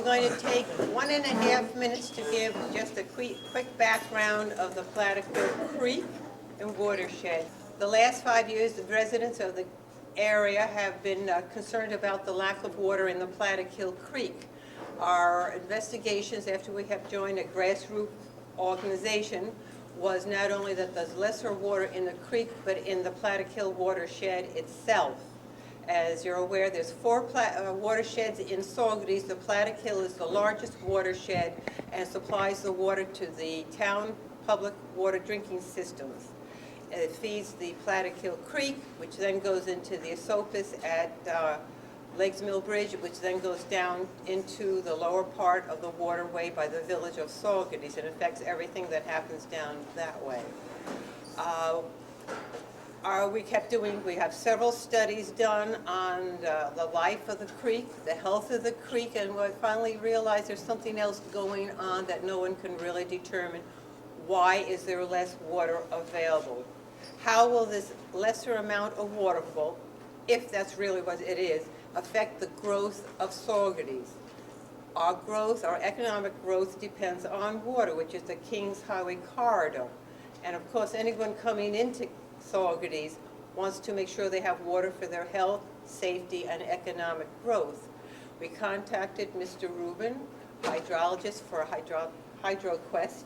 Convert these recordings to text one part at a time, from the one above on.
going to take 1.5 minutes to give just a quick background of the Plattekill Creek and Watershed. The last 5 years, the residents of the area have been concerned about the lack of water in the Plattekill Creek. Our investigations after we have joined a grassroots organization was not only that there's lesser water in the creek, but in the Plattekill Watershed itself. As you're aware, there's 4 watersheds in Saugerties. The Plattekill is the largest watershed and supplies the water to the town public water drinking systems. It feeds the Plattekill Creek, which then goes into the Esopus at Lakes Mill Bridge, which then goes down into the lower part of the waterway by the village of Saugerties. It affects everything that happens down that way. We have several studies done on the life of the creek, the health of the creek, and we finally realized there's something else going on that no one can really determine. Why is there less water available? How will this lesser amount of waterfall, if that's really what it is, affect the growth of Saugerties? Our economic growth depends on water, which is the King's Highway corridor. And of course, anyone coming into Saugerties wants to make sure they have water for their health, safety, and economic growth. We contacted Mr. Rubin, hydrologist for HydroQuest,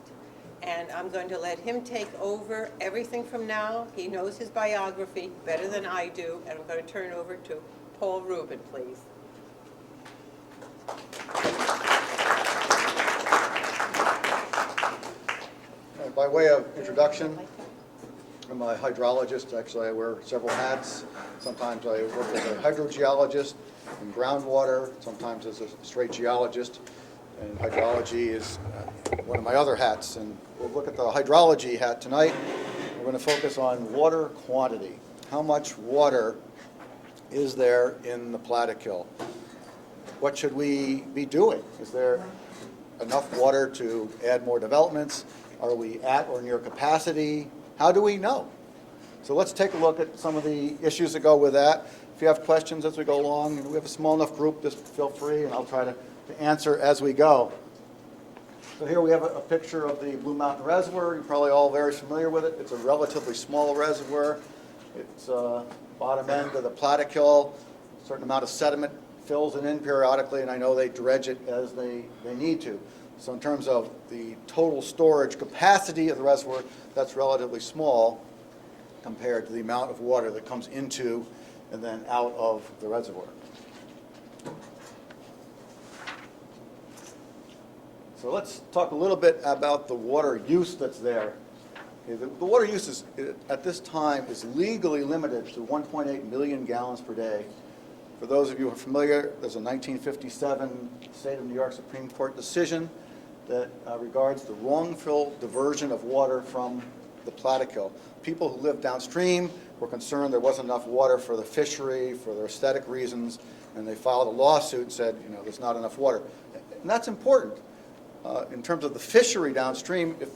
and I'm going to let him take over everything from now. He knows his biography better than I do, and I'm going to turn it over to Paul Rubin, please. By way of introduction, I'm a hydrologist. Actually, I wear several hats. Sometimes I work as a hydrogeologist in groundwater, sometimes as a straight geologist, and hydrology is one of my other hats. And we'll look at the hydrology hat tonight. We're going to focus on water quantity. How much water is there in the Plattekill? What should we be doing? Is there enough water to add more developments? Are we at or near capacity? How do we know? So let's take a look at some of the issues that go with that. If you have questions as we go along, and we have a small enough group, just feel free, and I'll try to answer as we go. So here we have a picture of the Blue Mountain Reservoir. You're probably all very familiar with it. It's a relatively small reservoir. It's bottom end of the Plattekill. A certain amount of sediment fills it in periodically, and I know they dredge it as they need to. So in terms of the total storage capacity of the reservoir, that's relatively small compared to the amount of water that comes into and then out of the reservoir. So let's talk a little bit about the water use that's there. Okay, the water use at this time is legally limited to 1.8 million gallons per day. For those of you who are familiar, there's a 1957 State of New York Supreme Court decision that regards the wrongful diversion of water from the Plattekill. People who lived downstream were concerned there wasn't enough water for the fishery, for their aesthetic reasons, and they filed a lawsuit and said, there's not enough water. And that's important. In terms of the fishery downstream, if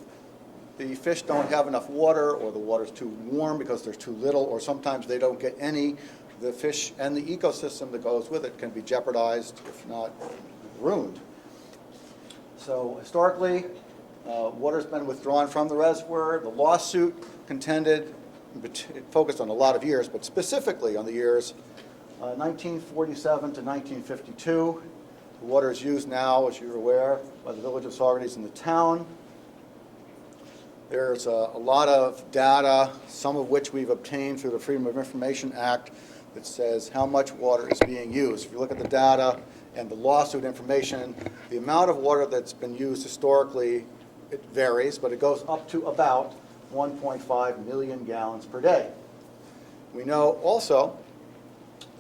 the fish don't have enough water, or the water's too warm because there's too little, or sometimes they don't get any, the fish and the ecosystem that goes with it can be jeopardized, if not ruined. So historically, water's been withdrawn from the reservoir. The lawsuit contended, it focused on a lot of years, but specifically on the years 1947 to 1952. The water is used now, as you're aware, by the village of Saugerties and the town. There's a lot of data, some of which we've obtained through the Freedom of Information Act, that says how much water is being used. If you look at the data and the lawsuit information, the amount of water that's been used historically, it varies, but it goes up to about 1.5 million gallons per day. We know also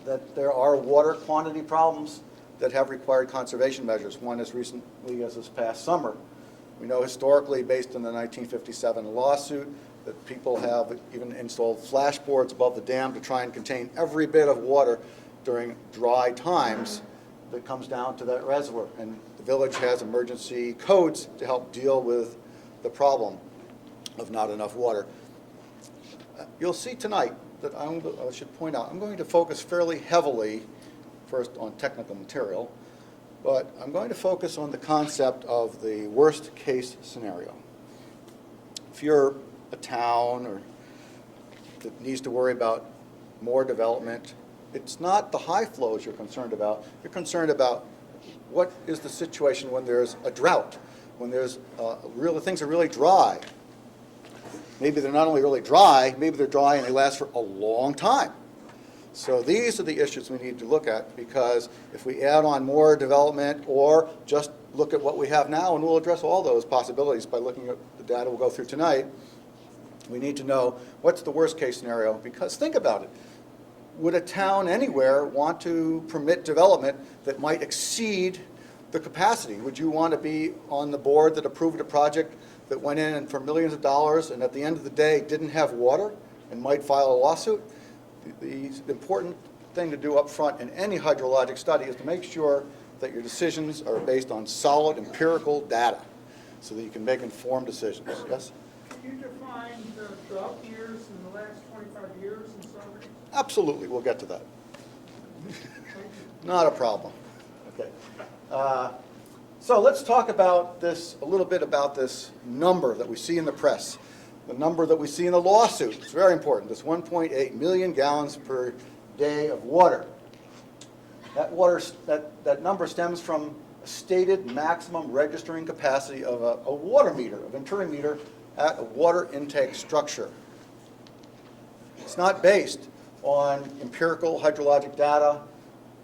that there are water quantity problems that have required conservation measures, one as recently as this past summer. We know historically, based on the 1957 lawsuit, that people have even installed flashboards above the dam to try and contain every bit of water during dry times that comes down to that reservoir. And the village has emergency codes to help deal with the problem of not enough water. You'll see tonight that I should point out, I'm going to focus fairly heavily first on technical material, But I'm going to focus on the concept of the worst-case scenario. If you're a town or that needs to worry about more development, it's not the high flows you're concerned about. You're concerned about what is the situation when there's a drought, when there's things are really dry. Maybe they're not only really dry, maybe they're dry and they last for a long time. So these are the issues we need to look at, because if we add on more development or just look at what we have now, and we'll address all those possibilities by looking at the data we'll go through tonight, we need to know what's the worst case scenario, because think about it. Would a town anywhere want to permit development that might exceed the capacity? Would you want to be on the board that approved a project that went in for millions of dollars and at the end of the day didn't have water and might file a lawsuit? The important thing to do up front in any hydrologic study is to make sure that your decisions are based on solid empirical data so that you can make informed decisions. Yes? Can you define the drought years in the last 25 years in Saugerties? Absolutely, we'll get to that. Not a problem. Okay. So let's talk about this, a little bit about this number that we see in the press, the number that we see in the lawsuit. It's very important, this 1.8 million gallons per day of water. That number stems from a stated maximum registering capacity of a water meter, a Venturi meter at a water intake structure. It's not based on empirical hydrologic data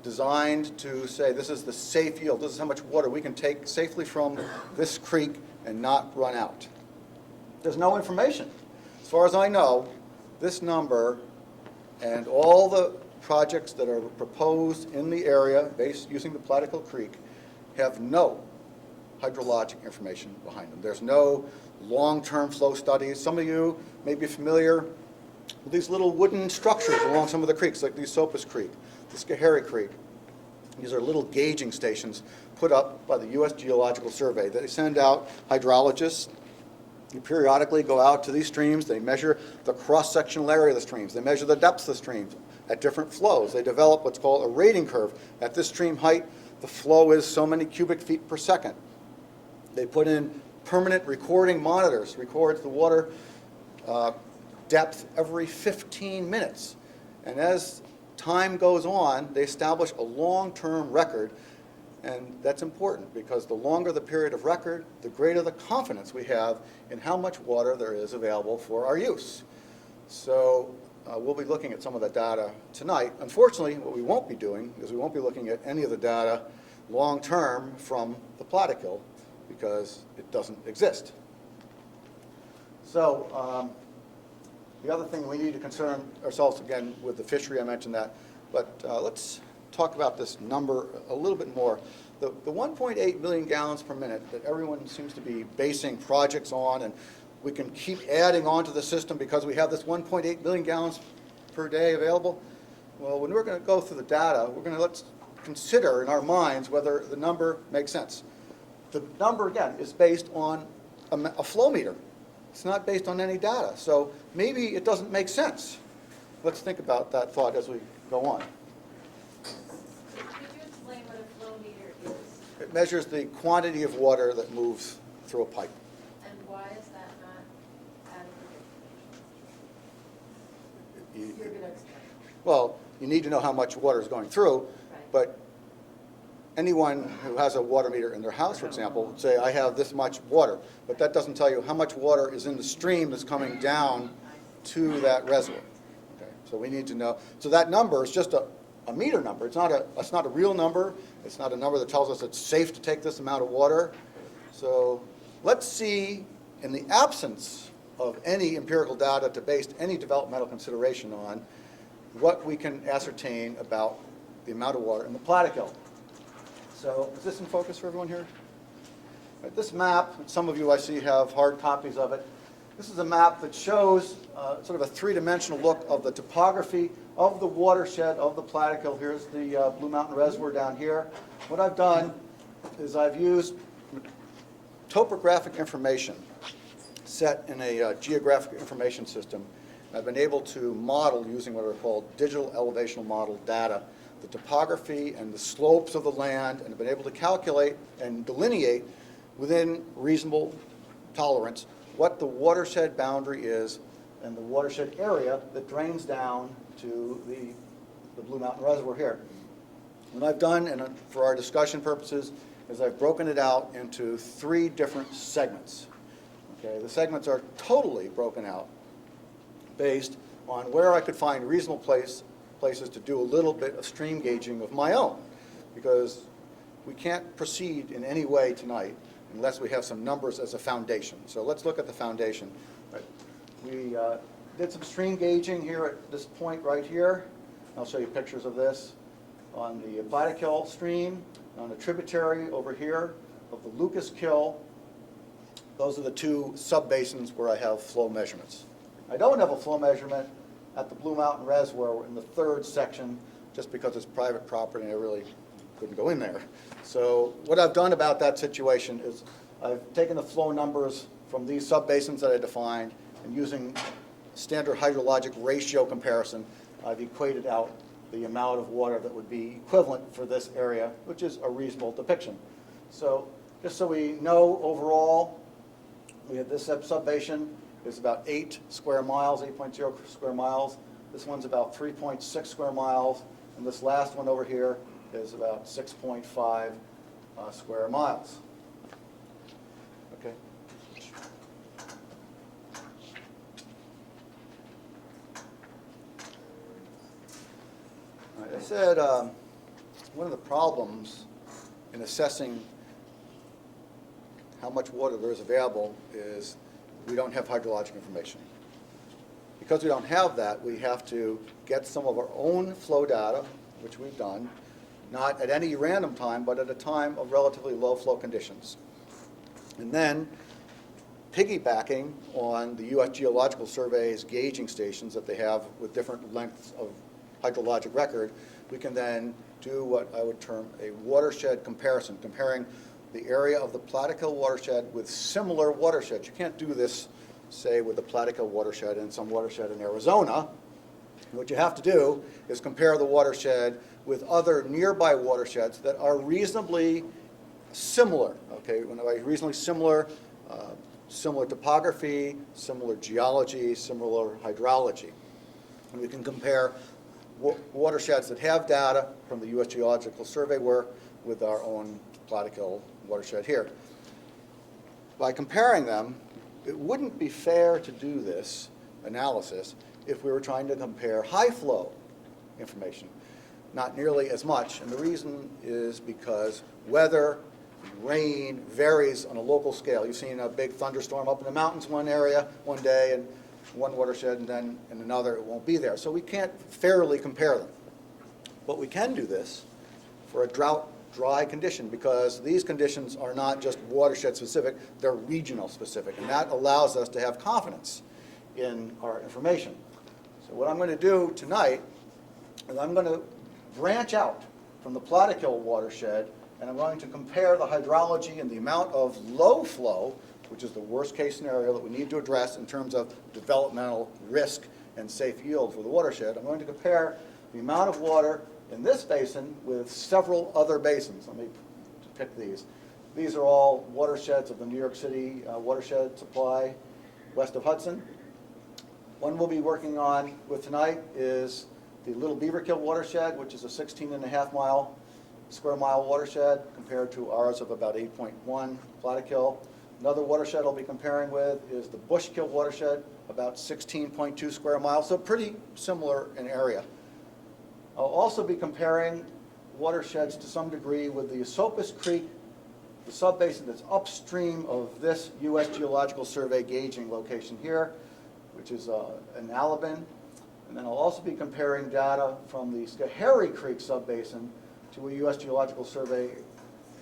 designed to say this is the safe yield, this is how much water we can take safely from this creek and not run out. There's no information. As far as I know, this number and all the projects that are proposed in the area based using the Plattekill Creek have no hydrologic information behind them. There's no long-term flow studies. Some of you may be familiar with these little wooden structures along some of the creeks, like the Esopus Creek, the Schoharie Creek. These are little gauging stations put up by the U.S. Geological Survey. They send out hydrologists who periodically go out to these streams. They measure the cross-sectional area of the streams. They measure the depths of the streams at different flows. They develop what's called a rating curve. At this stream height, the flow is so many cubic feet per second. They put in permanent recording monitors, records the water depth every 15 minutes. And as time goes on, they establish a long-term record, and that's important because the longer the period of record, the greater the confidence we have in how much water there is available for our use. So we'll be looking at some of that data tonight. Unfortunately, what we won't be doing is we won't be looking at any of the data long-term from the Plattekill because it doesn't exist. So the other thing we need to concern ourselves, again, with the fishery, I mentioned that, but let's talk about this number a little bit more. The 1.8 million gallons per minute that everyone seems to be basing projects on, and we can keep adding on to the system because we have this 1.8 million gallons per day available. Well, when we're going to go through the data, we're going to let's consider in our minds whether the number makes sense. The number, again, is based on a flow meter. It's not based on any data, so maybe it doesn't make sense. Let's think about that thought as we go on. Could you explain what a flow meter is? It measures the quantity of water that moves through a pipe. And why is that not adequate? You're going to explain. Well, you need to know how much water is going through, Right. but anyone who has a water meter in their house, for example, would say, I have this much water, but that doesn't tell you how much water is in the stream that's coming down to that reservoir. Okay, so we need to know. So that number is just a meter number. It's not a real number. It's not a number that tells us it's safe to take this amount of water. So let's see, in the absence of any empirical data to base any developmental consideration on, what we can ascertain about the amount of water in the Plattekill. So is this in focus for everyone here? Right, this map, some of you I see have hard copies of it. This is a map that shows sort of a three-dimensional look of the topography of the watershed of the Plattekill. Here's the Blue Mountain Reservoir down here. What I've done is I've used topographic information set in a geographic information system. I've been able to model using what are called digital elevational model data the topography and the slopes of the land, and have been able to calculate and delineate within reasonable tolerance what the watershed boundary is and the watershed area that drains down to the Blue Mountain Reservoir here. What I've done, and for our discussion purposes, is I've broken it out into 3 different segments. Okay, the segments are totally broken out based on where I could find reasonable places to do a little bit of stream gauging of my own, because we can't proceed in any way tonight unless we have some numbers as a foundation. So let's look at the foundation. Right. We did some stream gauging here at this point right here. I'll show you pictures of this on the Plattekill stream, on a tributary over here of the Lucas Kill. Those are the 2 sub-basins where I have flow measurements. I don't have a flow measurement at the Blue Mountain Reservoir in the 3rd section, just because it's private property and I really couldn't go in there. So what I've done about that situation is I've taken the flow numbers from these sub-basins that I defined, and using standard hydrologic ratio comparison, I've equated out the amount of water that would be equivalent for this area, which is a reasonable depiction. So just so we know overall, we have this sub-basin is about 8 square miles, 8.0 square miles. This one's about 3.6 square miles, and this last one over here is about 6.5 square miles. Okay. All right, I said one of the problems in assessing how much water there is available is we don't have hydrologic information. Because we don't have that, we have to get some of our own flow data, which we've done, not at any random time, but at a time of relatively low flow conditions. And then, piggybacking on the U.S. Geological Survey's gauging stations that they have with different lengths of hydrologic record, we can then do what I would term a watershed comparison, comparing the area of the Plattekill Watershed with similar watersheds. You can't do this, say, with the Plattekill Watershed and some watershed in Arizona. What you have to do is compare the watershed with other nearby watersheds that are reasonably similar. Okay, when I reasonably similar, similar topography, similar geology, similar hydrology. And we can compare watersheds that have data from the U.S. Geological Survey work with our own Plattekill watershed here. By comparing them, it wouldn't be fair to do this analysis if we were trying to compare high flow information. Not nearly as much, and the reason is because weather, rain varies on a local scale. You've seen a big thunderstorm up in the mountains one area one day and one watershed, and then in another it won't be there. So we can't fairly compare them. But we can do this for a drought dry condition, because these conditions are not just watershed specific, they're regional specific, and that allows us to have confidence in our information. So what I'm going to do tonight is I'm going to branch out from the Plattekill watershed, and I'm going to compare the hydrology and the amount of low flow, which is the worst case scenario that we need to address in terms of developmental risk and safe yield for the watershed. I'm going to compare the amount of water in this basin with several other basins. Let me pick these. These are all watersheds of the New York City watershed supply west of Hudson. One we'll be working on with tonight is the Little Beaverkill watershed, which is a 16.5 square mile watershed compared to ours of about 8.1 Plattekill. Another watershed I'll be comparing with is the Bushkill watershed, about 16.2 square miles, so pretty similar in area. I'll also be comparing watersheds to some degree with the Esopus Creek, the subbasin that's upstream of this U.S. Geological Survey gauging location here, which is in Alabin. And then I'll also be comparing data from the Schoharie Creek subbasin to a U.S. Geological Survey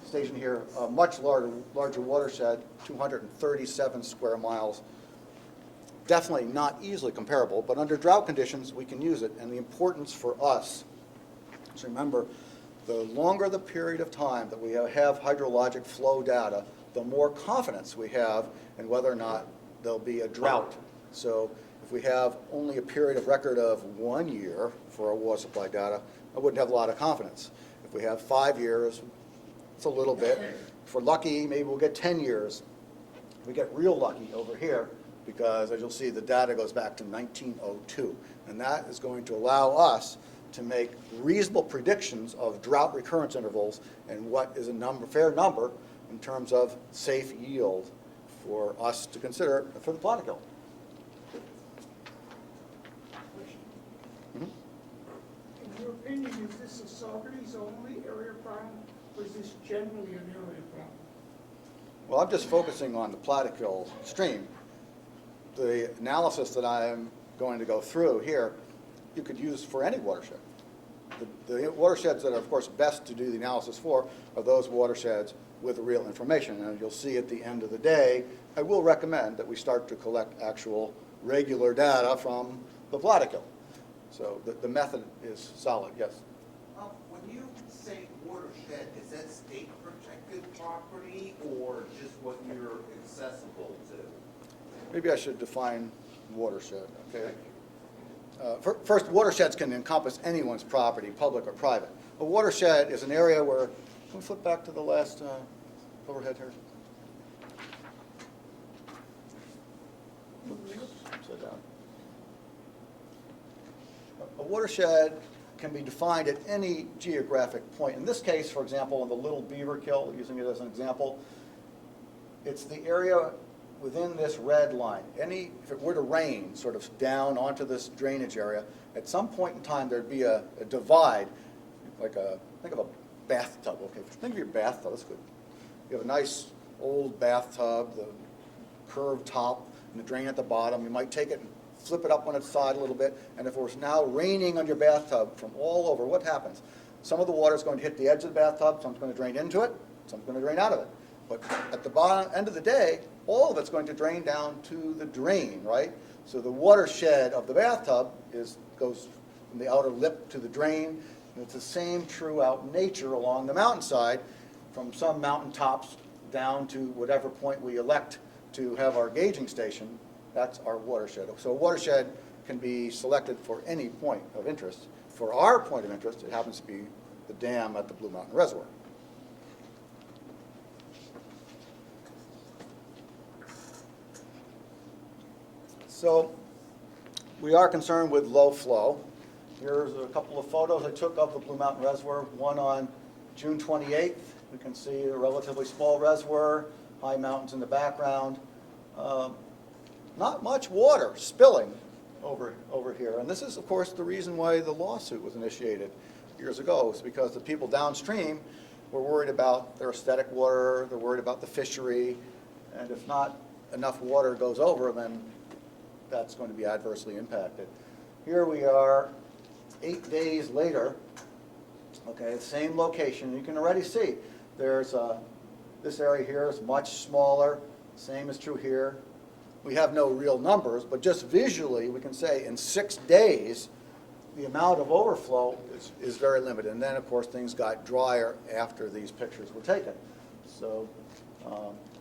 station here, a much larger watershed, 237 square miles. Definitely not easily comparable, but under drought conditions, we can use it. And the importance for us is, remember, the longer the period of time that we have hydrologic flow data, the more confidence we have in whether or not there'll be a drought. So if we have only a period of record of 1 year for our water supply data, I wouldn't have a lot of confidence. If we have 5 years, it's a little bit. If we're lucky, maybe we'll get 10 years. We get real lucky over here because, as you'll see, the data goes back to 1902. And that is going to allow us to make reasonable predictions of drought recurrence intervals and what is a fair number in terms of safe yield for us to consider for the Plattekill. In your opinion, is this a Saugerties only area problem, or is this generally an area problem? Well, I'm just focusing on the Plattekill stream. The analysis that I am going to go through here, you could use for any watershed. The watersheds that are, of course, best to do the analysis for are those watersheds with real information. And you'll see at the end of the day, I will recommend that we start to collect actual regular data from the Plattekill. So the method is solid, yes. When you say watershed, is that state protected property or just what you're accessible to? Maybe I should define watershed, okay? First, watersheds can encompass anyone's property, public or private. A watershed is an area where, can we flip back to the last overhead here? Upside down. A watershed can be defined at any geographic point. In this case, for example, in the Little Beaver Kill, using it as an example, it's the area within this red line. If it were to rain sort of down onto this drainage area, at some point in time there'd be a divide, like think of a bathtub, okay? Think of your bathtub, that's good. You have a nice old bathtub, the curved top and the drain at the bottom. You might take it and flip it up on its side a little bit, and if it was now raining on your bathtub from all over, what happens? Some of the water is going to hit the edge of the bathtub, some's going to drain into it, some's going to drain out of it. But at the bottom end of the day, all of it's going to drain down to the drain, right? So the watershed of the bathtub goes from the outer lip to the drain, and it's the same true out in nature along the mountainside, from some mountaintops down to whatever point we elect to have our gauging station. That's our watershed. So a watershed can be selected for any point of interest. For our point of interest, it happens to be the dam at the Blue Mountain Reservoir. So we are concerned with low flow. Here's a couple of photos I took of the Blue Mountain Reservoir, one on June 28th. We can see a relatively small reservoir, high mountains in the background. Not much water spilling over here. And this is, of course, the reason why the lawsuit was initiated years ago. It's because the people downstream were worried about their aesthetic water, they're worried about the fishery, and if not enough water goes over, then that's going to be adversely impacted. Here we are 8 days later, okay, same location. You can already see there's this area here is much smaller. Same is true here. We have no real numbers, but just visually we can say in 6 days the amount of overflow is very limited. And then, of course, things got drier after these pictures were taken. So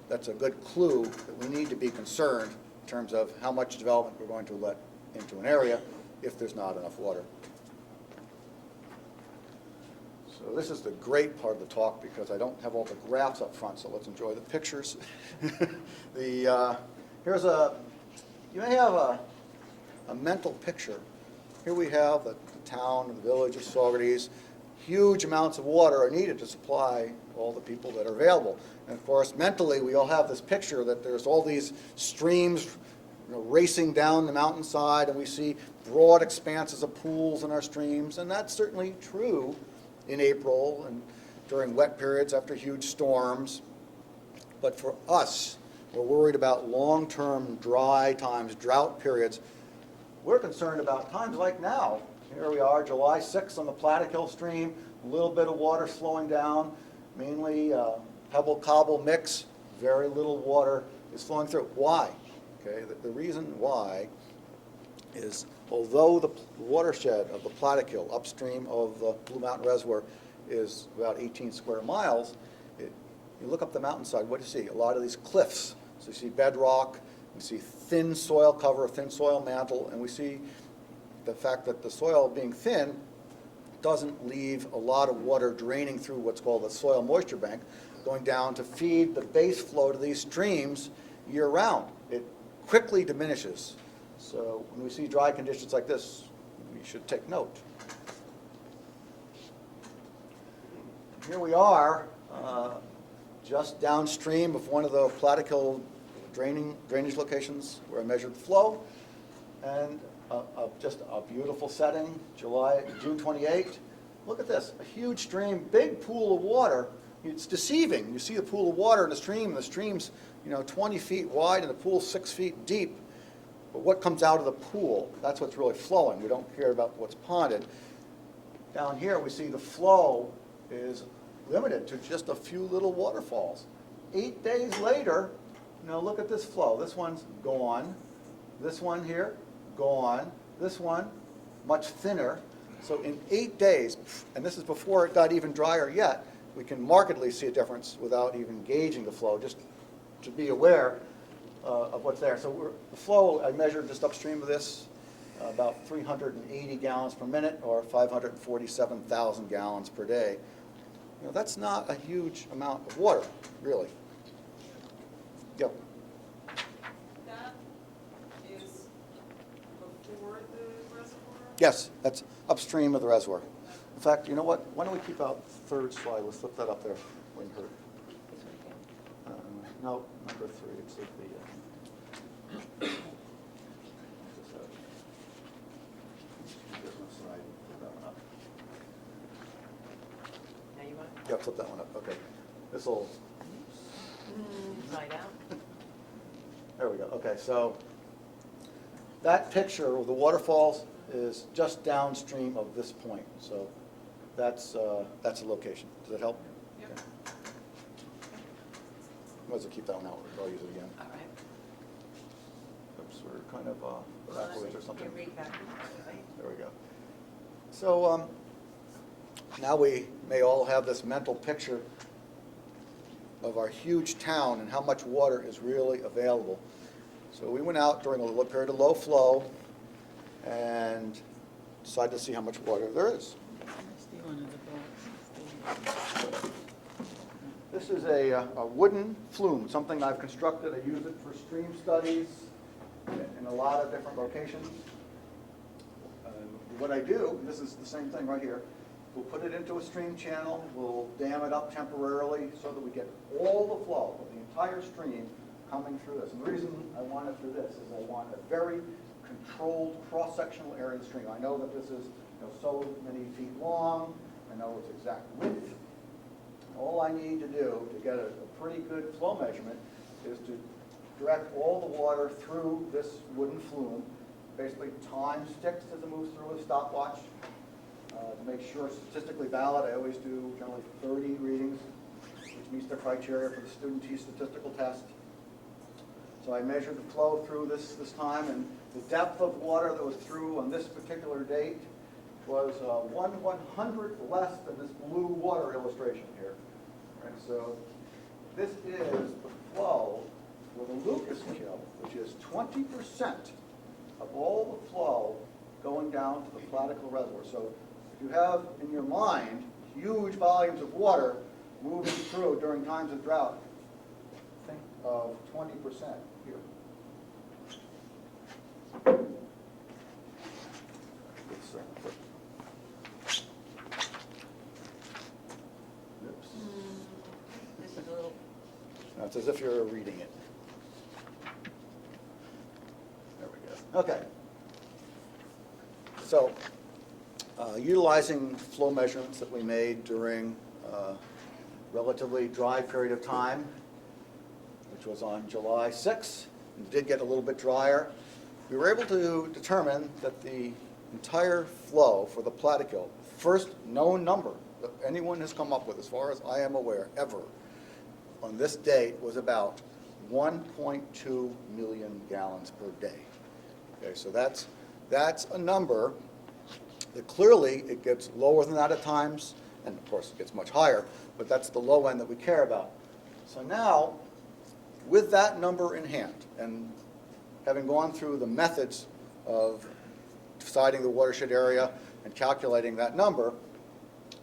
that's a good clue that we need to be concerned in terms of how much development we're going to let into an area if there's not enough water. So this is the great part of the talk because I don't have all the graphs up front, so let's enjoy the pictures. You may have a mental picture. Here we have the town, the village of Saugerties. Huge amounts of water are needed to supply all the people that are available. And of course, mentally, we all have this picture that there's all these streams racing down the mountainside, and we see broad expanses of pools in our streams, and that's certainly true in April and during wet periods after huge storms. But for us, we're worried about long-term dry times, drought periods. We're concerned about times like now. Here we are, July 6th on the Plattekill stream, a little bit of water slowing down, mainly pebble-cobble mix, very little water is flowing through. Why? Okay, the reason why is although the watershed of the Plattekill upstream of the Blue Mountain Reservoir is about 18 square miles, you look up the mountainside, what do you see? A lot of these cliffs. So you see bedrock, we see thin soil cover, thin soil mantle, and we see the fact that the soil being thin doesn't leave a lot of water draining through what's called the soil moisture bank, going down to feed the base flow to these streams year-round. It quickly diminishes. So when we see dry conditions like this, we should take note. Here we are, just downstream of one of the Plattekill drainage locations where I measured the flow, and just a beautiful setting, June 28. Look at this, a huge stream, big pool of water. It's deceiving. You see the pool of water in the stream, and the stream's 20 feet wide, and the pool's 6 feet deep. But what comes out of the pool, that's what's really flowing. We don't care about what's ponded. Down here, we see the flow is limited to just a few little waterfalls. 8 days later, look at this flow. This one's gone. This one here, gone. This one, much thinner. So in 8 days, and this is before it got even drier yet, we can markedly see a difference without even gauging the flow, just to be aware of what's there. So the flow, I measured just upstream of this, about 380 gallons per minute, or 547,000 gallons per day. That's not a huge amount of water, really. Yep. That is before the reservoir? Yes, that's upstream of the reservoir. In fact, you know what? Why don't we keep out the third slide? Let's flip that up there. Wouldn't hurt. No, number 3. It's at the. Now you want Yeah, flip that one up. Okay. This will. inside out? There we go. Okay, so that picture of the waterfalls is just downstream of this point. So that's a location. Does that help? Yep. Okay. Might as well keep that one out. I'll use it again. All right. Oops, we're kind of backwards or something. You read backwards, right? There we go. So now we may all have this mental picture of our huge town and how much water is really available. So we went out during a period of low flow and decided to see how much water there is. This is a wooden flume, something I've constructed. I use it for stream studies in a lot of different locations. What I do, this is the same thing right here, we'll put it into a stream channel, we'll dam it up temporarily so that we get all the flow of the entire stream coming through this. And the reason I want it through this is I want a very controlled cross-sectional area of the stream. I know that this is so many feet long, I know its exact width. All I need to do to get a pretty good flow measurement is to direct all the water through this wooden flume. Basically, time sticks as it moves through a stopwatch. To make sure it's statistically valid, I always do generally 30 readings, which meets the criteria for the student T statistical test. So I measured the flow through this time, and the depth of water that was through on this particular date was 1/100th less than this blue water illustration here. Right, so this is the flow for the Lucas Kill, which is 20% of all the flow going down to the Plattekill Reservoir. So if you have in your mind huge volumes of water moving through during times of drought, think of 20% here. It's, oops. This is a little, No, it's as if you're reading it. There we go. Okay. So, utilizing flow measurements that we made during a relatively dry period of time, which was on July 6th, it did get a little bit drier, we were able to determine that the entire flow for the Plattekill, first known number that anyone has come up with, as far as I am aware, ever, on this date was about 1.2 million gallons per day. Okay, so that's a number that clearly it gets lower than that at times, and of course it gets much higher, but that's the low end that we care about. So now, with that number in hand, and having gone through the methods of deciding the watershed area and calculating that number,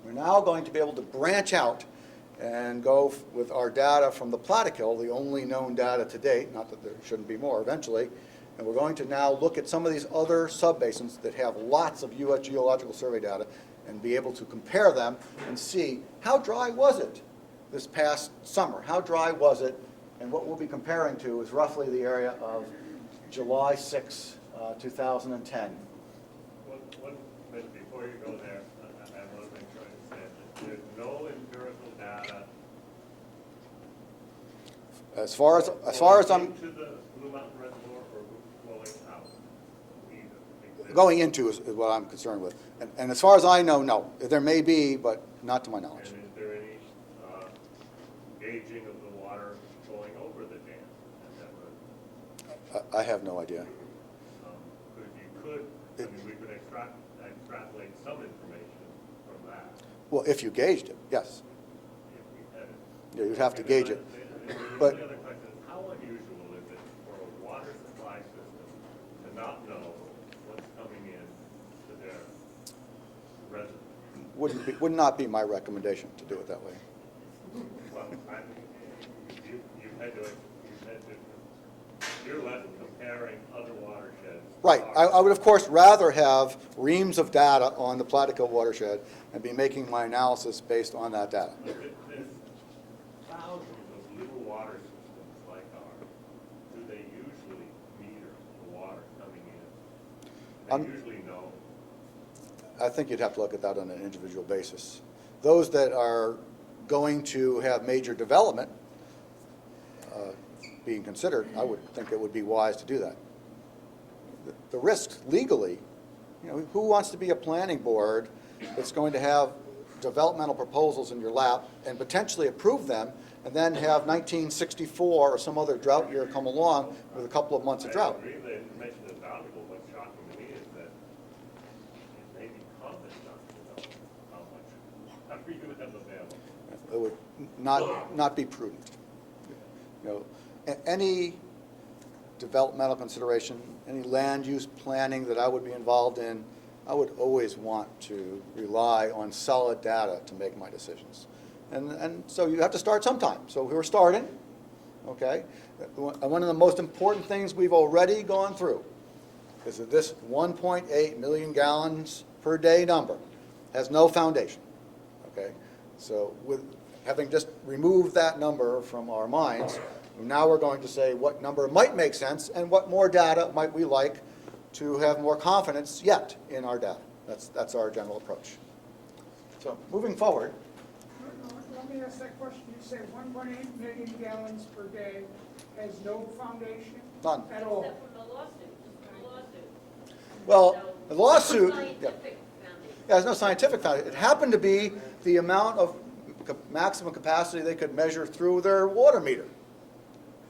We're now going to be able to branch out and go with our data from the Plattekill, the only known data to date, not that there shouldn't be more eventually, and we're going to now look at some of these other subbasins that have lots of U.S. Geological Survey data and be able to compare them and see how dry was it this past summer? How dry was it? And what we'll be comparing to is roughly the area of July 6, 2010. One minute before you go there, I want to make sure I understand that there's no empirical data. As far as I'm Into the Blue Mountain Reservoir or flowing out? Either. going into is what I'm concerned with. And as far as I know, no. There may be, but not to my knowledge. And is there any gauging of the water going over the dam at that reservoir? I have no idea. Because you could, I mean, we could extrapolate some information from that Well, if you gauged it, yes. if we had it. Yeah, you'd have to gauge it. The But- only other question is, how unusual is it for a water supply system to not know what's coming in to their residents? Would not be my recommendation to do it that way. Well, you're left comparing other watersheds. Right. I would, of course, rather have reams of data on the Plattekill Watershed and be making my analysis based on that data. There's thousands of little water systems like ours. Do they usually meter the water coming in? They usually know. I think you'd have to look at that on an individual basis. Those that are going to have major development being considered, I would think it would be wise to do that. The risks legally, you know, who wants to be a planning board that's going to have developmental proposals in your lap and potentially approve them and then have 1964 or some other drought year come along with a couple of months of drought? I agree the information is valuable. What's shocking to me is that it may be common not to know how much water you have available. It would not be prudent. You know, any developmental consideration, any land use planning that I would be involved in, I would always want to rely on solid data to make my decisions. And so you have to start sometime. So we're starting, okay? One of the most important things we've already gone through is that this 1.8 million gallons per day number has no foundation, okay? So with having just removed that number from our minds, now we're going to say what number might make sense and what more data might we like to have more confidence yet in our data. That's our general approach. So moving forward. Let me ask that question. You say 1.8 million gallons per day has no foundation? None. At all? Except from the lawsuit, just from the lawsuit. Well, So, the lawsuit, no yeah, scientific foundation. there's no scientific foundation. It happened to be the amount of maximum capacity they could measure through their water meter.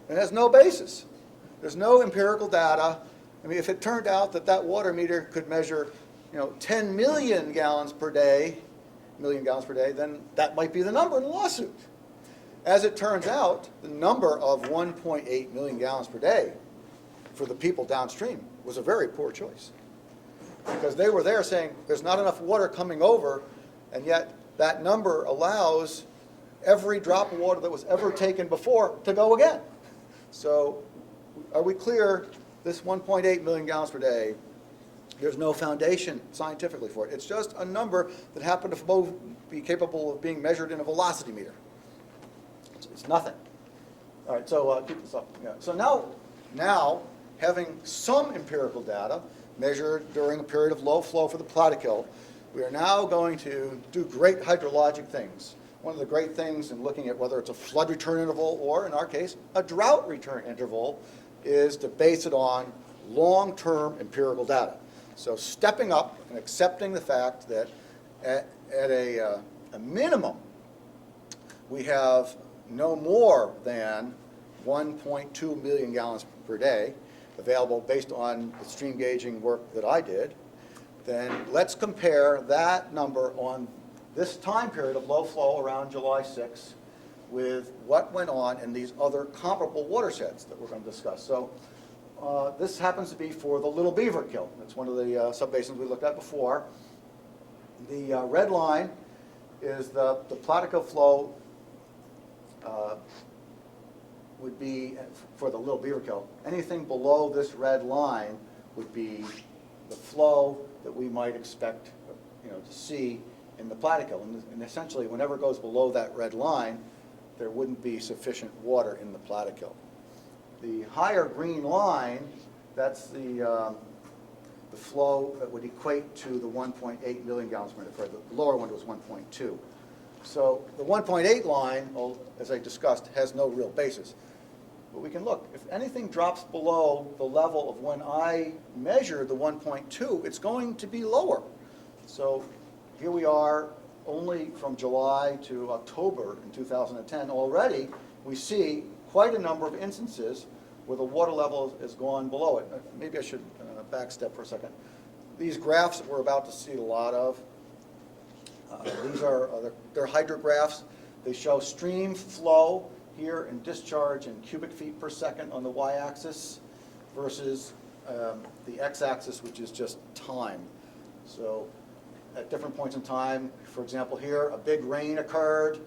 It has no basis. There's no empirical data. I mean, if it turned out that that water meter could measure, 10 million gallons per day, then that might be the number in the lawsuit. As it turns out, the number of 1.8 million gallons per day for the people downstream was a very poor choice. Because they were there saying there's not enough water coming over, and yet that number allows every drop of water that was ever taken before to go again. So are we clear, this 1.8 million gallons per day, there's no foundation scientifically for it. It's just a number that happened to both be capable of being measured in a velocity meter. It's nothing. All right, so keep this up. Yeah. So now, having some empirical data measured during a period of low flow for the Plattekill, we are now going to do great hydrologic things. One of the great things in looking at whether it's a flood return interval or, in our case, a drought return interval is to base it on long-term empirical data. So stepping up and accepting the fact that at a minimum, we have no more than 1.2 million gallons per day available based on the stream gauging work that I did, then let's compare that number on this time period of low flow around July 6 with what went on in these other comparable watersheds that we're going to discuss. So this happens to be for the Little Beaver Kill. That's one of the subbasins we looked at before. The red line is the Plattekill flow would be, for the Little Beaverkill, anything below this red line would be the flow that we might expect, to see in the Plattekill. And essentially, whenever it goes below that red line, there wouldn't be sufficient water in the Plattekill. The higher green line, that's the flow that would equate to the 1.8 million gallons per minute. The lower one was 1.2. So the 1.8 line, as I discussed, has no real basis. But we can look, if anything drops below the level of when I measured the 1.2, it's going to be lower. So here we are, only from July to October in 2010, already we see quite a number of instances where the water level has gone below it. Maybe I should back step for a second. These graphs that we're about to see a lot of, these are they're hydrographs. They show stream flow here in discharge in cubic feet per second on the y-axis versus the x-axis, which is just time. So at different points in time, for example here, a big rain occurred,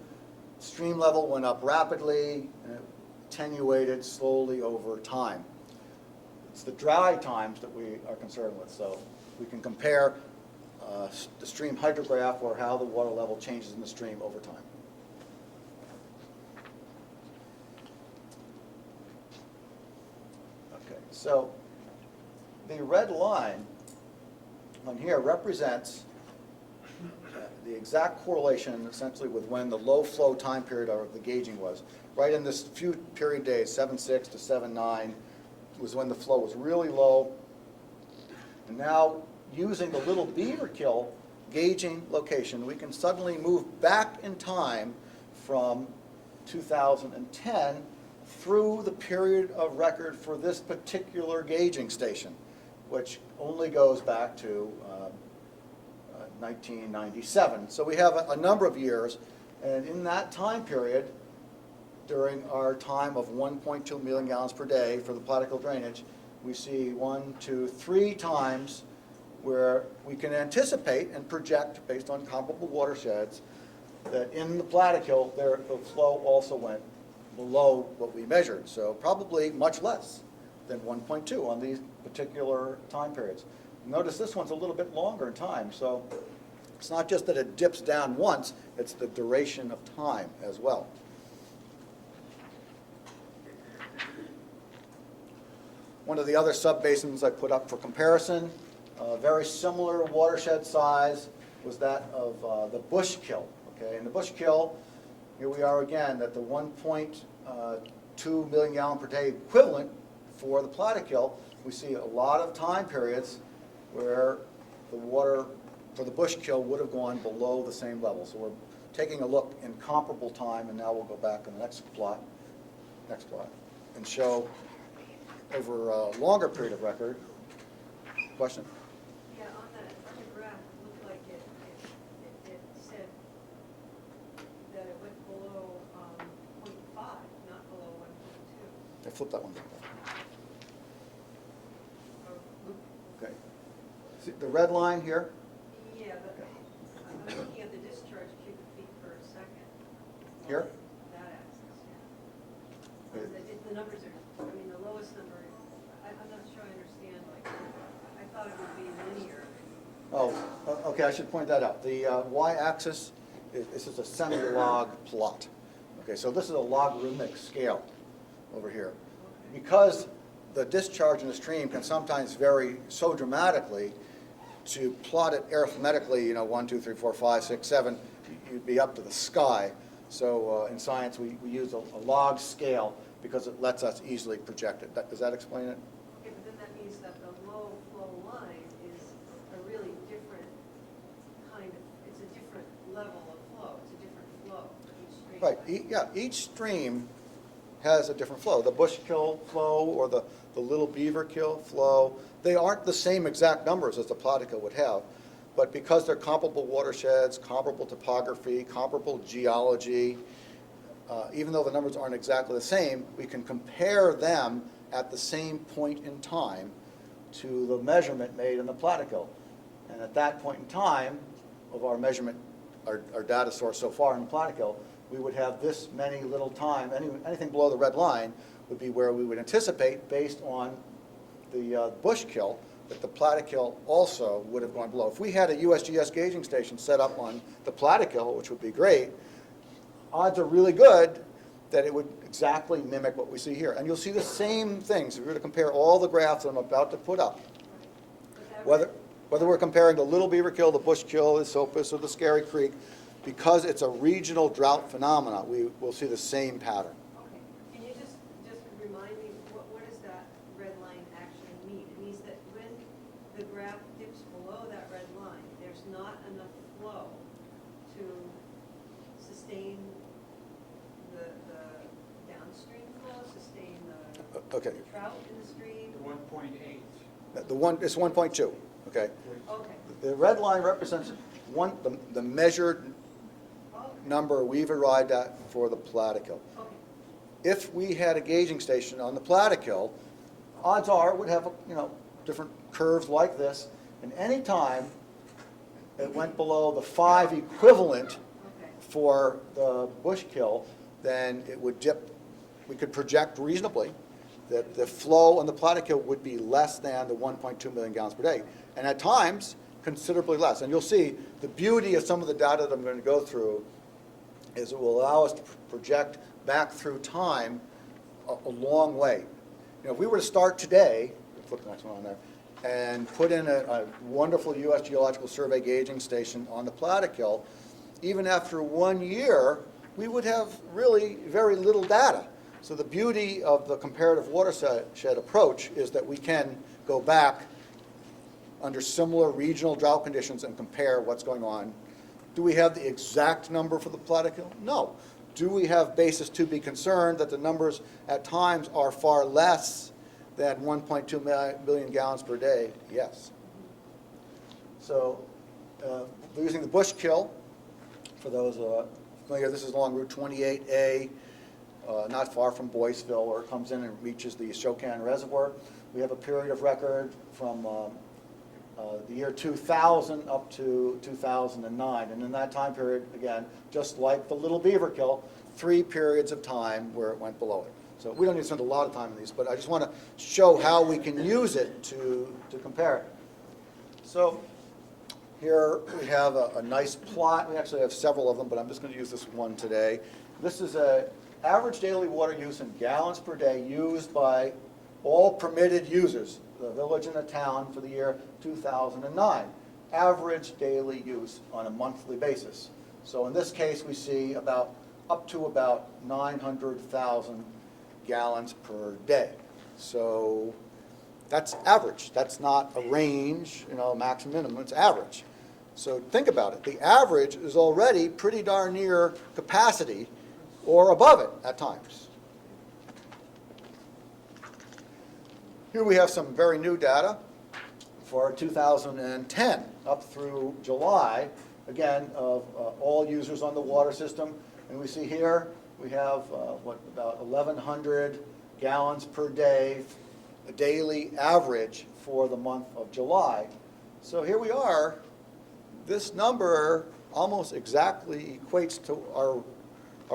stream level went up rapidly, and it attenuated slowly over time. It's the dry times that we are concerned with. So we can compare the stream hydrograph, or how the water level changes in the stream over time. Okay, so the red line on here represents the exact correlation essentially with when the low flow time period of the gauging was. Right in this few period days, 7/6 to 7/9, was when the flow was really low. And now, using the Little Beaverkill gauging location, we can suddenly move back in time from 2010 through the period of record for this particular gauging station, which only goes back to 1997. So we have a number of years, and in that time period, during our time of 1.2 million gallons per day for the Plattekill drainage, we see 1, 2, 3 times where we can anticipate and project, based on comparable watersheds, that in the Plattekill, the flow also went below what we measured. So probably much less than 1.2 on these particular time periods. Notice this one's a little bit longer in time, so it's not just that it dips down once, it's the duration of time as well. One of the other subbasins I put up for comparison, very similar watershed size, was that of the Bushkill. Okay, in the Bushkill, here we are again at the 1.2 million gallon per day equivalent for the Plattekill. We see a lot of time periods where the water for the Bushkill would have gone below the same level. So we're taking a look in comparable time, and now we'll go back on the next plot, and show over a longer period of record. Question? Yeah, on the graph, it looked like it said that it went below 0.5, not below 1.2. I flipped that one. Okay. See the red line here? Yeah, but I'm looking at the discharge cubic feet per second. Here? That axis, yeah. The numbers are, I mean, the lowest number, I'm not sure I understand, like, I thought it would be linear. Oh, okay, I should point that out. The y-axis is just a semi-log plot. Okay, so this is a logarithmic scale over here. Because the discharge in the stream can sometimes vary so dramatically, to plot it arithmetically, 1, 2, 3, 4, 5, 6, 7, you'd be up to the sky. So in science, we use a log scale because it lets us easily project it. Does that explain it? Okay, but then that means that the low flow line is a really different kind of, it's a different level of flow, it's a different flow for each stream. Right, each stream has a different flow. The Bushkill flow or the Little Beaverkill flow, they aren't the same exact numbers as the Plattekill would have, but because they're comparable watersheds, comparable topography, comparable geology, even though the numbers aren't exactly the same, we can compare them at the same point in time to the measurement made in the Plattekill. And at that point in time of our measurement our data source so far in Plattekill, we would have this many little time, anything below the red line would be where we would anticipate, based on the Bushkill, that the Plattekill also would have gone below. If we had a USGS gauging station set up on the Plattekill, which would be great, odds are really good that it would exactly mimic what we see here. And you'll see the same things. If we were to compare all the graphs that I'm about to put up, But that whether we're comparing the Little Beaver Kill, the Bushkill, the Sopus, or the Scary Creek, because it's a regional drought phenomena, we will see the same pattern. Okay, can you just remind me, what does that red line actually mean? It means that when the graph dips below that red line, there's not enough flow to sustain the downstream flow, sustain Okay. the trout in the stream? 1.8. It's 1.2, okay? Okay, The red line represents the measured okay, number we've arrived at for the Plattekill. okay. If we had a gauging station on the Plattekill, odds are it would have, different curves like this, and any time it went below the 5 equivalent Okay. for the Bushkill, then it would dip. We could project reasonably that the flow on the Plattekill would be less than the 1.2 million gallons per day, and at times considerably less. And you'll see the beauty of some of the data that I'm going to go through is it will allow us to project back through time a long way. If we were to start today, flip the next one on there, and put in a wonderful U.S. Geological Survey gauging station on the Plattekill, even after 1 year, we would have really very little data. So the beauty of the comparative watershed approach is that we can go back under similar regional drought conditions and compare what's going on. Do we have the exact number for the Plattekill? No. Do we have basis to be concerned that the numbers at times are far less than 1.2 billion gallons per day? Yes. So using the Bushkill, for those familiar, this is along Route 28A, not far from Boyceville, where it comes in and reaches the Shokan Reservoir. We have a period of record from the year 2000 up to 2009. And in that time period, again, just like the Little Beaver Kill, 3 periods of time where it went below it. So we don't need to spend a lot of time on these, but I just want to show how we can use it to compare it. So here we have a nice plot. We actually have several of them, but I'm just going to use this one today. This is an average daily water use in gallons per day used by all permitted users, the village and the town, for the year 2009. Average daily use on a monthly basis. So in this case, we see up to about 900,000 gallons per day. So that's average. That's not a range, maximum, minimum. It's average. So think about it. The average is already pretty darn near capacity or above it at times. Here we have some very new data for 2010 up through July, again, of all users on the water system. And we see here we have, about 1,100 gallons per day, a daily average for the month of July. So here we are. This number almost exactly equates to our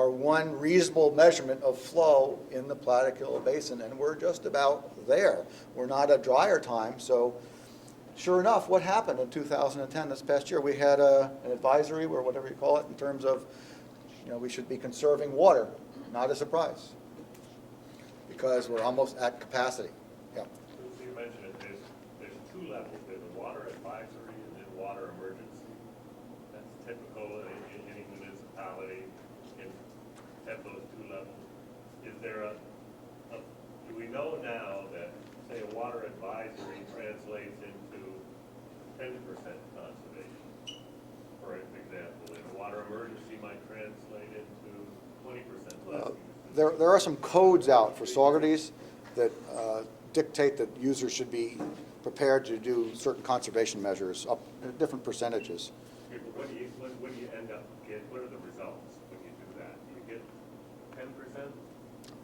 one reasonable measurement of flow in the Plattekill Basin, and we're just about there. We're not at drier time, so sure enough, what happened in 2010, this past year? We had an advisory, or whatever you call it, in terms of, we should be conserving water. Not a surprise, because we're almost at capacity. Yeah. So you mentioned it, there's 2 levels. There's a water advisory and then water emergency. That's typical in any municipality. Have those 2 levels. Is there do we know now that, say, a water advisory translates into 10% conservation, for example, and a water emergency might translate into 20% less use? There are some codes out for Saugerties that dictate that users should be prepared to do certain conservation measures up different percentages. Okay, but what do you end up getting? What are the results when you do that? Do you get 10%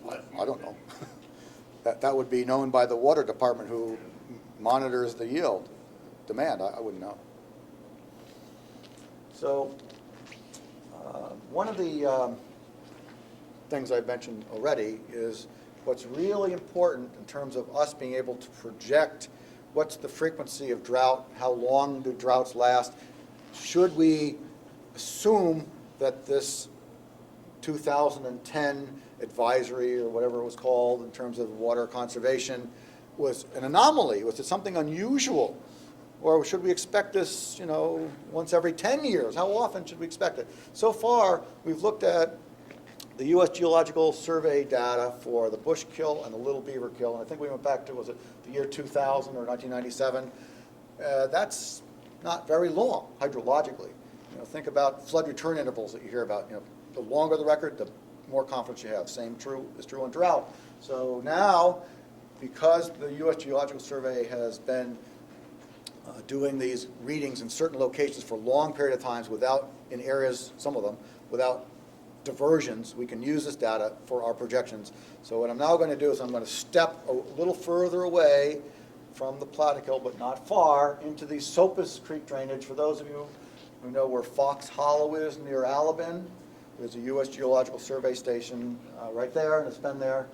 less I don't usage? know. That would be known by the water department, who monitors the yield demand. I wouldn't know. So One of the things I've mentioned already is what's really important in terms of us being able to project what's the frequency of drought, how long do droughts last. Should we assume that this 2010 advisory, or whatever it was called in terms of water conservation, was an anomaly? Was it something unusual? Or should we expect this, once every 10 years? How often should we expect it? So far, we've looked at the U.S. Geological Survey data for the Bush Kill and the Little Beaver Kill, and I think we went back to, was it the year 2000 or 1997? That's not very long hydrologically. Think about flood return intervals that you hear about. The longer the record, the more confidence you have. Same is true in drought. So now, because the U.S. Geological Survey has been doing these readings in certain locations for long period of times without, in areas, some of them, without diversions, we can use this data for our projections. So what I'm now going to do is I'm going to step a little further away from the Plattekill, but not far, into the Saugerties Creek drainage. For those of you who know where Fox Hollow is near Alabin, there's a U.S. Geological Survey station right there, and it's been there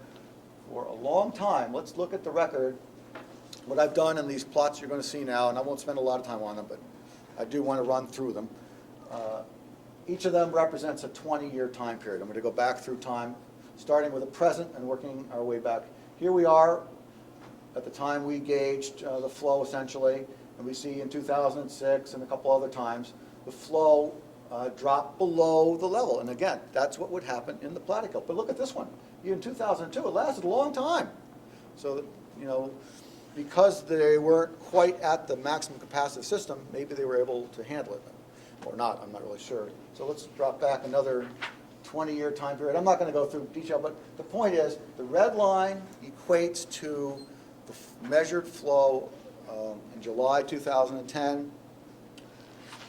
for a long time. Let's look at the record. What I've done in these plots you're going to see now, and I won't spend a lot of time on them, but I do want to run through them. Each of them represents a 20-year time period. I'm going to go back through time, starting with the present and working our way back. Here we are at the time we gauged the flow, essentially, and we see in 2006 and a couple other times, the flow dropped below the level. And again, that's what would happen in the Plattekill. But look at this one. In 2002, it lasted a long time. So, because they weren't quite at the maximum capacity system, maybe they were able to handle it. Or not, I'm not really sure. So let's drop back another 20-year time period. I'm not going to go through detail, but the point is, the red line equates to the measured flow in July 2010.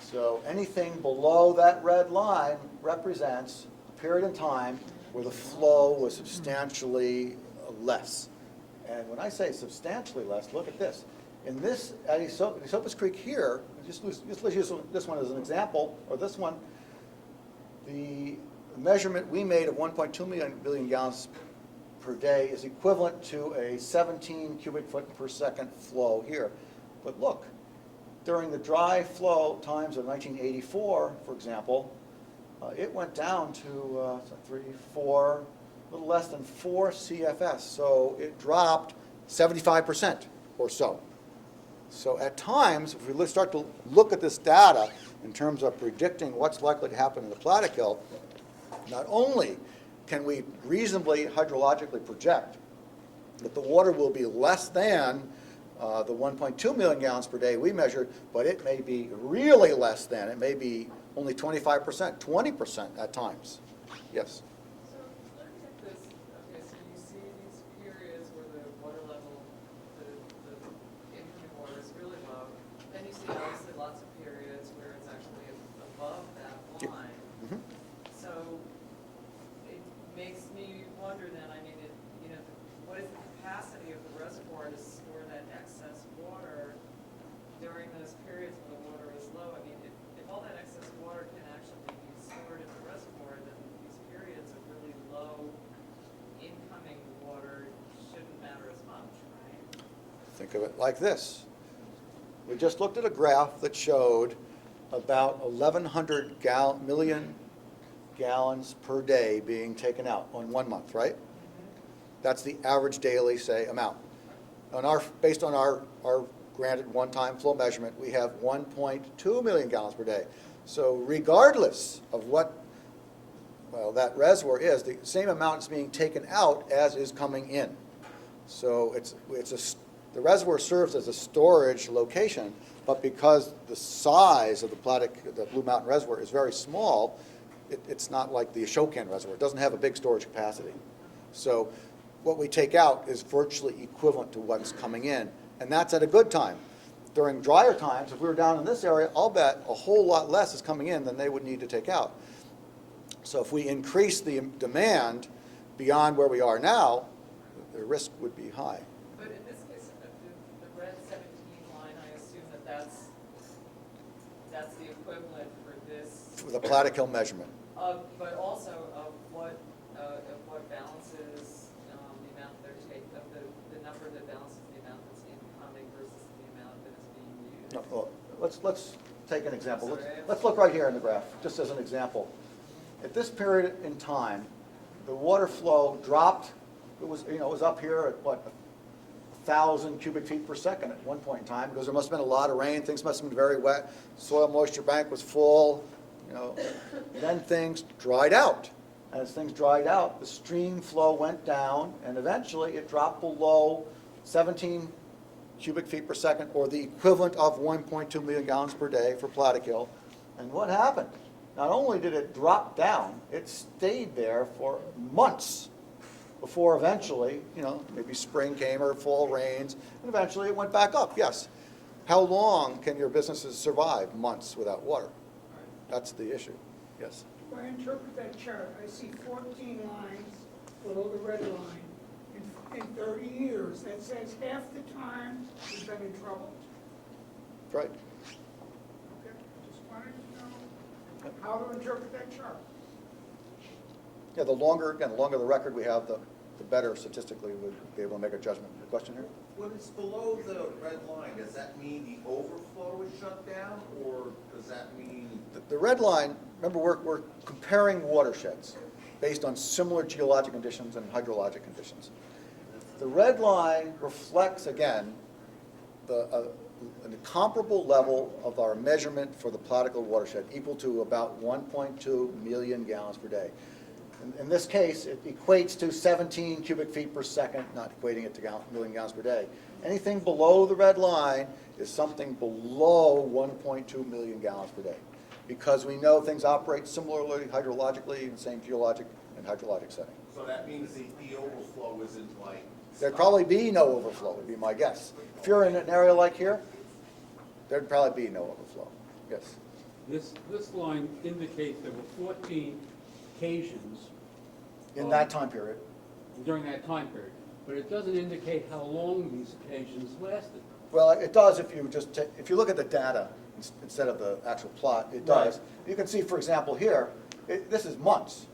So anything below that red line represents a period in time where the flow was substantially less. And when I say substantially less, look at this. In this, at Saugerties Creek here, just use this one as an example, or this one, the measurement we made of 1.2 billion gallons per day is equivalent to a 17 cubic foot per second flow here. But look, during the dry flow times of 1984, for example, it went down to a little less than 4 CFS. So it dropped 75% or so. So at times, if we start to look at this data in terms of predicting what's likely to happen in the Plattekill, not only can we reasonably hydrologically project that the water will be less than the 1.2 million gallons per day we measured, but it may be really less than. It may be only 25%, 20% at times. Yes? So looking at this, okay, so you see these periods where the water level, the incoming water is really low. Then you see obviously lots of periods where it's actually above that line. Mm-hmm. So it makes me wonder then, what is the capacity of the reservoir to store that excess water during those periods when the water is low? I mean, if all that excess water can actually be stored in the reservoir, then these periods of really low incoming water shouldn't matter as much, right? Think of it like this. We just looked at a graph that showed about 1,100 million gallons per day being taken out on 1 month, right? That's the average daily, say, amount. Based on our granted one-time flow measurement, we have 1.2 million gallons per day. So regardless of what, that reservoir is, the same amount is being taken out as is coming in. So the reservoir serves as a storage location, but because the size of the Blue Mountain Reservoir is very small, it's not like the Ashokan Reservoir. It doesn't have a big storage capacity. So what we take out is virtually equivalent to what's coming in, and that's at a good time. During drier times, if we were down in this area, I'll bet a whole lot less is coming in than they would need to take out. So if we increase the demand beyond where we are now, the risk would be high. But in this case, the red 17 line, I assume that's the equivalent for this. For the Plattekill measurement. But also of what balances, the amount they're taking, of the number that balances the amount that's incoming versus the amount that is being used. No, well, let's take an example. Sorry. Let's look right here in the graph, just as an example. At this period in time, the water flow dropped. It was, it was up here at what, 1,000 cubic feet per second at one point in time, because there must have been a lot of rain. Things must have been very wet. Soil moisture bank was full. Then things dried out. As things dried out, the stream flow went down, and eventually it dropped below 17 cubic feet per second, or the equivalent of 1.2 million gallons per day for Plattekill. And what happened? Not only did it drop down, it stayed there for months before eventually, maybe spring came or fall rains, and eventually it went back up, yes. How long can your businesses survive months without water? That's the issue, yes. If I interpret that chart, I see 14 lines below the red line. In 30 years, that says half the time we've been in trouble. Right. Okay, just wanted to know how to interpret that chart. Yeah, the longer the record we have, the better statistically we'll be able to make a judgment. The question here? When it's below the red line, does that mean the overflow is shut down, or does that mean? The red line, remember we're comparing watersheds based on similar geologic conditions and hydrologic conditions. The red line reflects, again, the comparable level of our measurement for the Plattekill Watershed, equal to about 1.2 million gallons per day. In this case, it equates to 17 cubic feet per second, not equating it to million gallons per day. Anything below the red line is something below 1.2 million gallons per day, because we know things operate similarly hydrologically in the same geologic and hydrologic setting. So that means the overflow isn't like. There'd probably be no overflow, would be my guess. If you're in an area like here, there'd probably be no overflow. Yes. This line indicates there were 14 occasions In that time period. during that time period, but it doesn't indicate how long these occasions lasted. Well, it does if you just if you look at the data instead of the actual plot. It does. Right. You can see, for example, here, this is months.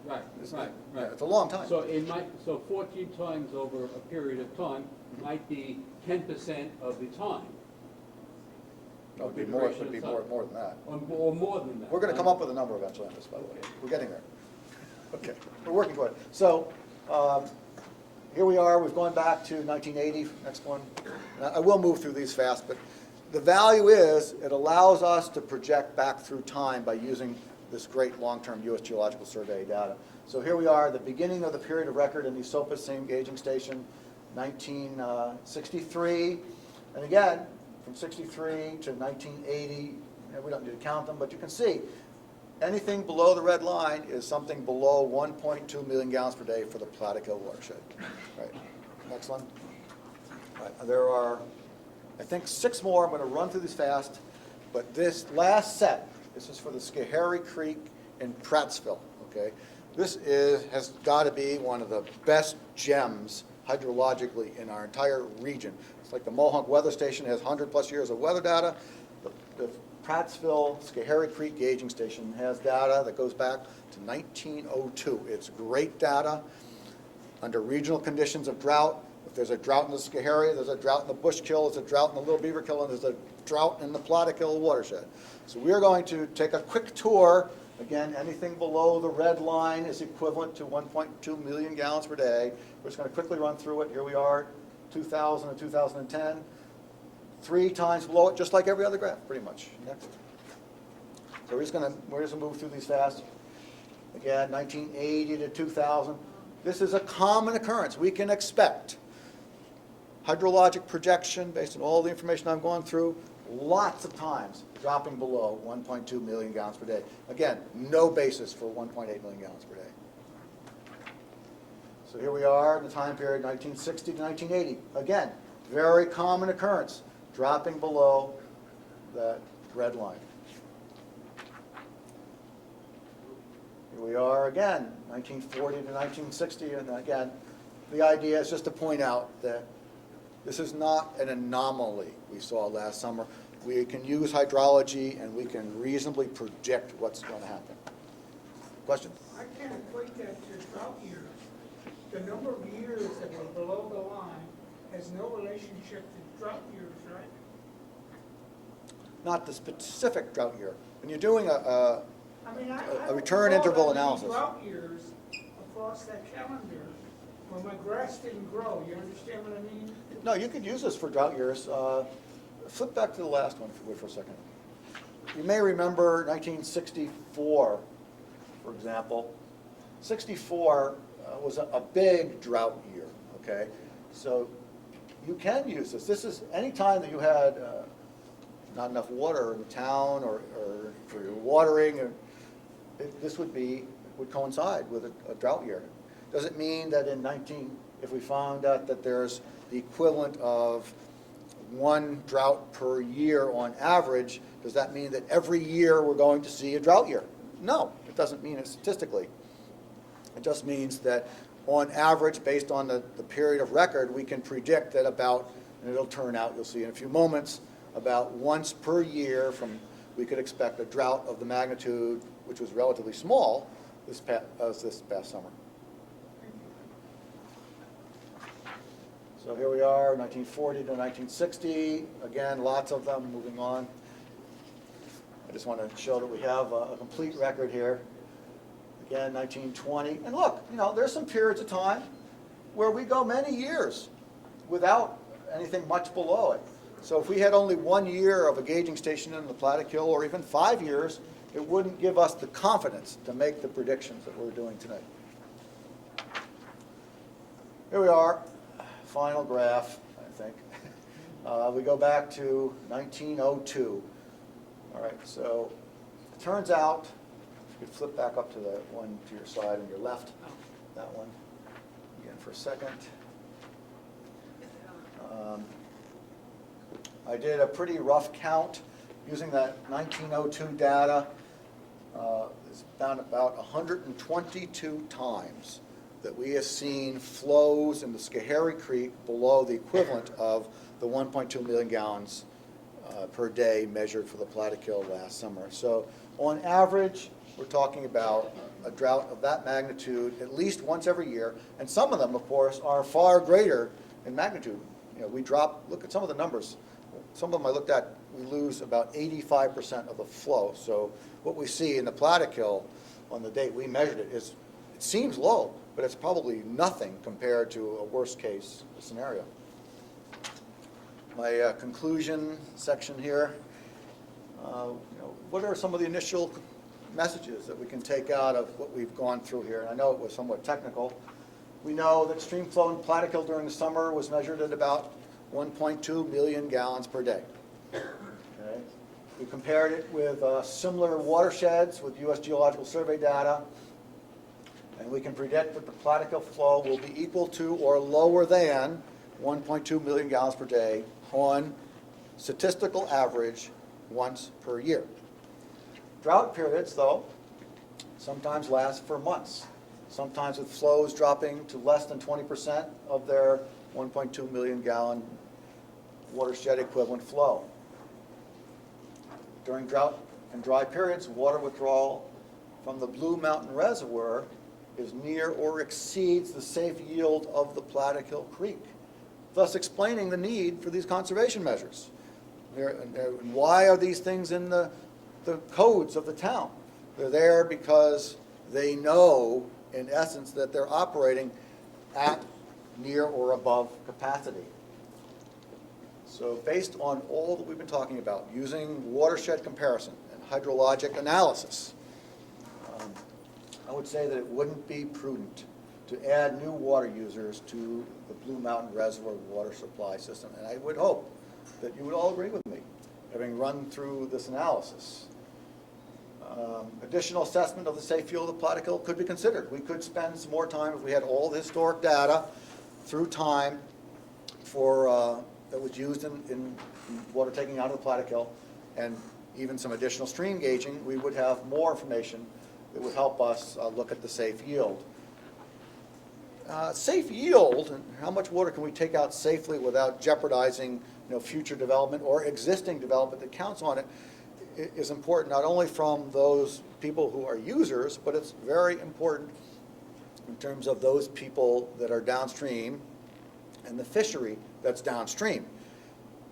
Right, right. Yeah, it's a long time. So 14 times over a period of time might be 10% of the time. No, it'd be of the more. duration It'd be of time. more than that. Or more than that. We're going to come up with a number eventually on this, by the way. We're getting there. Okay, we're working toward it. So here we are. We've gone back to 1980. Next one. Now, I will move through these fast, but the value is it allows us to project back through time by using this great long-term U.S. Geological Survey data. So here we are at the beginning of the period of record in the SOPA same gauging station, 1963. And again, from 63 to 1980, we don't need to count them, but you can see anything below the red line is something below 1.2 million gallons per day for the Plattekill Watershed. Right. Next one. Right. There are, I think, 6 more. I'm going to run through these fast. But this last set, this is for the Schoharie Creek in Prattsville. Okay. This has got to be one of the best gems hydrologically in our entire region. It's like the Mohonk Weather Station has 100+ years of weather data. The Prattsville Schoharie Creek Gauging Station has data that goes back to 1902. It's great data under regional conditions of drought. If there's a drought in the Schoharie, there's a drought in the Bushkill, there's a drought in the Little Beaver Kill, and there's a drought in the Plattekill Watershed. So we're going to take a quick tour. Again, anything below the red line is equivalent to 1.2 million gallons per day. We're just going to quickly run through it. Here we are, 2000 and 2010. 3 times below it, just like every other graph, pretty much. Next. So we're just going to move through these fast. Again, 1980 to 2000. This is a common occurrence. We can expect hydrologic projection based on all the information I've gone through, lots of times dropping below 1.2 million gallons per day. Again, no basis for 1.8 million gallons per day. So here we are in the time period 1960 to 1980. Again, very common occurrence, dropping below that red line. Here we are again, 1940 to 1960, and again, the idea is just to point out that this is not an anomaly we saw last summer. We can use hydrology and we can reasonably predict what's going to happen. Question? I can't equate that to drought years. The number of years that were below the line has no relationship to drought years, right? Not the specific drought year. When you're doing a I mean, I a don't return recall interval that many analysis. drought years across that calendar when my grass didn't grow. You understand what I mean? No, you could use this for drought years. Flip back to the last one if you would for a second. You may remember 1964, for example. 64 was a big drought year, okay? So you can use this. This is any time that you had not enough water in the town or for your watering, this would coincide with a drought year. Doesn't mean that if we found out that there's the equivalent of one drought per year on average, does that mean that every year we're going to see a drought year? No, it doesn't mean it statistically. It just means that on average, based on the period of record, we can predict that about, and it'll turn out, you'll see in a few moments, about once per year we could expect a drought of the magnitude, which was relatively small, this past summer. So here we are, 1940 to 1960. Again, lots of them, moving on. I just want to show that we have a complete record here. Again, 1920. And look, there's some periods of time where we go many years without anything much below it. So if we had only 1 year of a gauging station in the Plattekill, or even 5 years, it wouldn't give us the confidence to make the predictions that we're doing tonight. Here we are, final graph, I think. We go back to 1902. All right, so it turns out, if you could flip back up to the one to your side and your left, that one, again for a second. I did a pretty rough count using that 1902 data. It's found about 122 times that we have seen flows in the Schoharie Creek below the equivalent of the 1.2 million gallons per day measured for the Plattekill last summer. So on average, we're talking about a drought of that magnitude at least once every year, and some of them, of course, are far greater in magnitude. We drop, look at some of the numbers. Some of them I looked at, we lose about 85% of the flow. So what we see in the Plattekill on the date we measured it seems low, but it's probably nothing compared to a worst case scenario. My conclusion section here, what are some of the initial messages that we can take out of what we've gone through here? And I know it was somewhat technical. We know that stream flow in Plattekill during the summer was measured at about 1.2 million gallons per day. Okay. We compared it with similar watersheds with U.S. Geological Survey data, and we can predict that the Plattekill flow will be equal to or lower than 1.2 million gallons per day on statistical average once per year. Drought periods, though, sometimes last for months, sometimes with flows dropping to less than 20% of their 1.2 million gallon watershed equivalent flow. During drought and dry periods, water withdrawal from the Blue Mountain Reservoir is near or exceeds the safe yield of the Plattekill Creek, thus explaining the need for these conservation measures. And why are these things in the codes of the town? They're there because they know, in essence, that they're operating at near or above capacity. So based on all that we've been talking about, using watershed comparison and hydrologic analysis, I would say that it wouldn't be prudent to add new water users to the Blue Mountain Reservoir water supply system. And I would hope that you would all agree with me, having run through this analysis. Additional assessment of the safe yield of Plattekill could be considered. We could spend some more time if we had all the historic data through time for that was used in water taking out of the Plattekill, and even some additional stream gauging. We would have more information that would help us look at the safe yield. Safe yield, and how much water can we take out safely without jeopardizing future development or existing development that counts on it, is important not only from those people who are users, but it's very important in terms of those people that are downstream and the fishery that's downstream.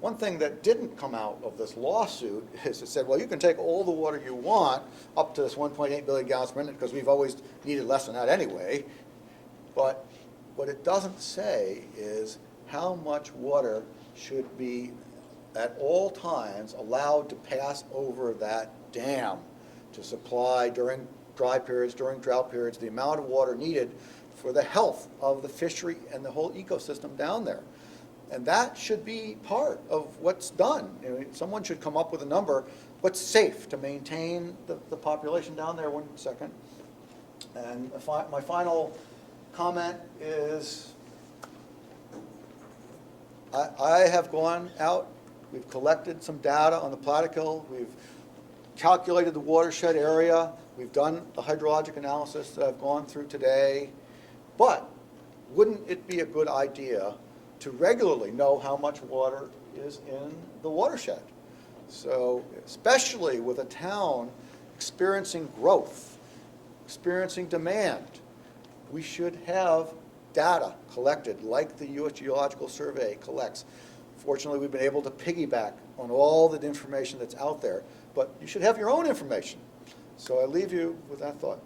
One thing that didn't come out of this lawsuit is it said, well, you can take all the water you want up to this 1.8 billion gallons per minute because we've always needed less than that anyway. But what it doesn't say is how much water should be at all times allowed to pass over that dam to supply during dry periods, during drought periods, the amount of water needed for the health of the fishery and the whole ecosystem down there. And that should be part of what's done. You know, someone should come up with a number, what's safe to maintain the population down there. 1 second. And my final comment is, I have gone out, we've collected some data on the Plattekill, we've calculated the watershed area, we've done the hydrologic analysis that I've gone through today, but wouldn't it be a good idea to regularly know how much water is in the watershed? So especially with a town experiencing growth, experiencing demand, we should have data collected like the U.S. Geological Survey collects. Fortunately, we've been able to piggyback on all the information that's out there, but you should have your own information. So I leave you with that thought.